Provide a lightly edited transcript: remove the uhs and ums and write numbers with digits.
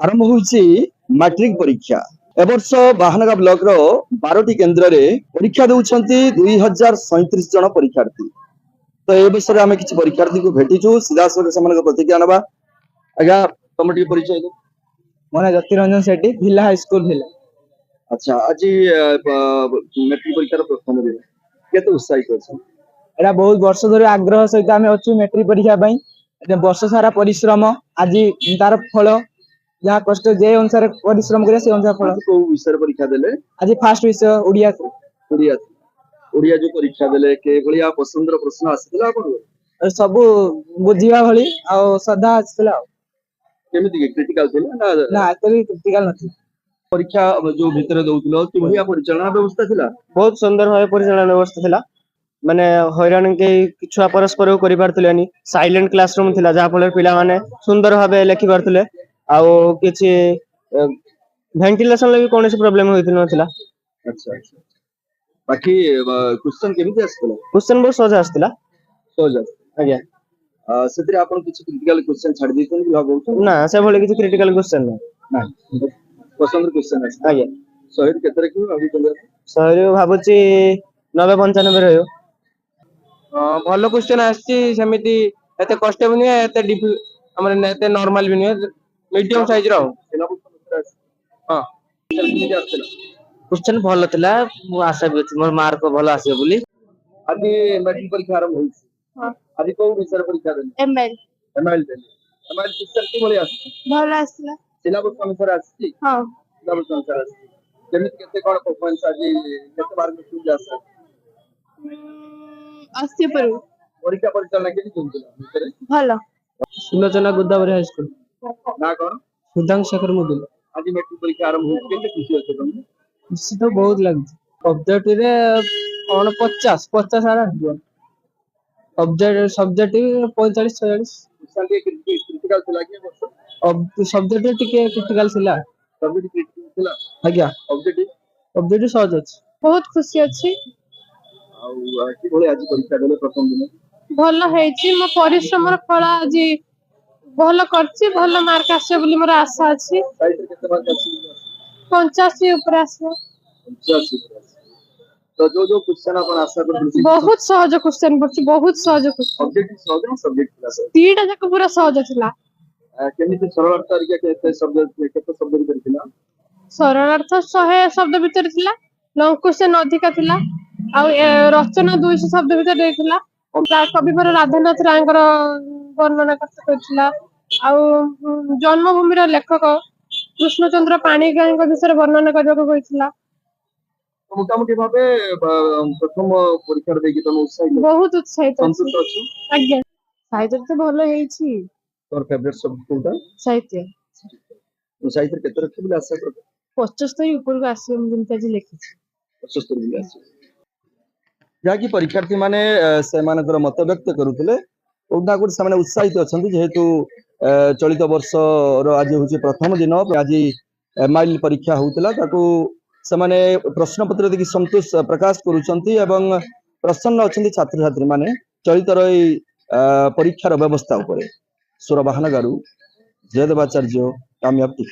आरंभ होइछि मैट्रिक परीक्षा एवर्ष बाहानगा ब्लॉक रो 12टी केन्द्र रे परीक्षा दउछंती 2037 जन परीक्षार्थी। तो ए विषय रे हमें किछि परीक्षार्थी को भेटिछु सीधा सके समान प्रतिक्रिया नबा। आज्ञा तम टी परिचय दो। मोना ज्योतिरंजन सेठी भिला हाई स्कूल भिला। अच्छा आज मैट्रिक परीक्षा रो प्रथम दिन केते उत्साहित अछि? एटा बहुत वर्ष धरि आग्रह सहित आमे अछु मैट्रिक परीक्षा पई। वर्ष सारा परिश्रम आज तार फल जहाँ कष्ट जे अनुसार परिश्रम करे से अनुसार फल। को विषय परीक्षा देले? आज फास्ट विषय ओडिया ओडिया ओडिया जो परीक्षा देले के भलिया पसंद रो प्रश्न आसितला आपन? सब बुझिया भली आ श्रद्धा आसितला। केमिति क्रिटिकल थिला ना एते क्रिटिकल नथि। परीक्षा जो भीतर दउतलो कि भलिया परिचालन व्यवस्था थिला? बहुत सुंदर भावे परिचालन व्यवस्था थिला। माने हैरान के छुआ परस्पर करि पारथलेनी साइलेंट क्लासरूम थिला जहा फल पिला माने सुंदर भावे लेखि पारथले आ किछि वेंटिलेशन लगी कोनोसी प्रॉब्लम होइथिन नथिला। अच्छा अच्छा बाकी क्वेश्चन केमिति आस्थिला? क्वेश्चन बहुत सहज आस्थिला। सहज आज्ञा सेतिर आपण किछि क्रिटिकल क्वेश्चन छाड़ दिसन कि भाबौ? ना से भले किछि क्रिटिकल क्वेश्चन ना पसंद क्वेश्चन आस्थिला। आज्ञा शहर केतरे कि अभी चले शहर भाबुची 90 95 रहयो। भलो क्वेश्चन आछि समिति एते कष्ट बनि एते हमर एते नॉर्मल बनि मीडियम साइज रो। हां क्वेश्चन भलो थिला मु आशा भी अछि मोर मार्क भलो आसीबो बोली। आज मैट्रिक परीक्षा आरंभ होइछि। हां आज को विषय परीक्षा देले? एमएल देले। एमएल क्वेश्चन कि भले आछि? भलो आसिला। सिलेबस अनुसार आछि? हां सिलेबस अनुसार आछि। केमिति केते कोन परफॉर्मेंस आछि केते मार्क मिलि आछि? 80 पर परीक्षा परिचालन केमिति चलुला? भलो। सुलोचना गोदावरी हाई स्कूल ना कोन? सुधांग शेखर मुदुल। आज मैट्रिक परीक्षा आरंभ होइछि केते खुशी अछि तुम? खुशी तो बहुत लागछि। सब्जेक्ट रे कोन 50 50 आरा सब्जेक्ट 45 46 संगे क्रिटिकल थिला कि वर्ष? अब सब्जेक्ट टिके क्रिटिकल थिला। सब्जेक्ट क्रिटिकल थिला? आज्ञा ऑब्जेक्टिव सहज अछि। बहुत खुशी अछि। आ कि भले आज परीक्षा देले प्रथम दिन? भलो हेछि मो परिश्रम र फल आज भलो करछि भलो मार्क आसे बोली मोर आशा अछि। साइड केते मार्क अछि? 85 ऊपर आसे। 85 तो जो क्वेश्चन अपन आशा करथि बहुत सहज क्वेश्चन पड़छि बहुत सहज क्वेश्चन। ऑब्जेक्टिव सहज ना सब्जेक्ट थिला सर? तीटा जाक पूरा सहज थिला। केमिति सरल अर्थ तरीका केते शब्द भीतर थिला? सरल अर्थ 100 शब्द भीतर थिला। लॉन्ग क्वेश्चन अधिका थिला आ रचना 200 शब्द भीतर देथिला। कविवर राधानाथ रायकर वर्णना करथिला आ जन्मभूमि रो लेखक कृष्णचंद्र पाणिग्राही विषय वर्णना करबाक होइथिला। मोटामोटी भाबे प्रथम परीक्षा देकी तुम उत्साहित? बहुत उत्साहित संतुष्ट अछि? आज्ञा साहित्य तो भलो हेछि। तोर फेवरेट सब्जेक्ट कोनटा? साहित्य। साहित्य केते रखि बोले आशा करत? 75 ऊपर को आसी हम जिनका जी लिखिछि। 75 बोले आसी जाकी परीक्षार्थी माने से मानकर मत व्यक्त करूतले ओडा गुड सामने उत्साहित अछंती जेहेतु चलित वर्ष रो आज होछि प्रथम दिन आज माइल परीक्षा होतला ताकू समाने प्रश्न पत्र देखि संतोष प्रकाश करूछंती एवं प्रसन्न अछंती छात्र छात्री माने चलित रही परीक्षार व्यवस्था उपरे सुरबाहनगारू जयदेवाचार्य कामयाब।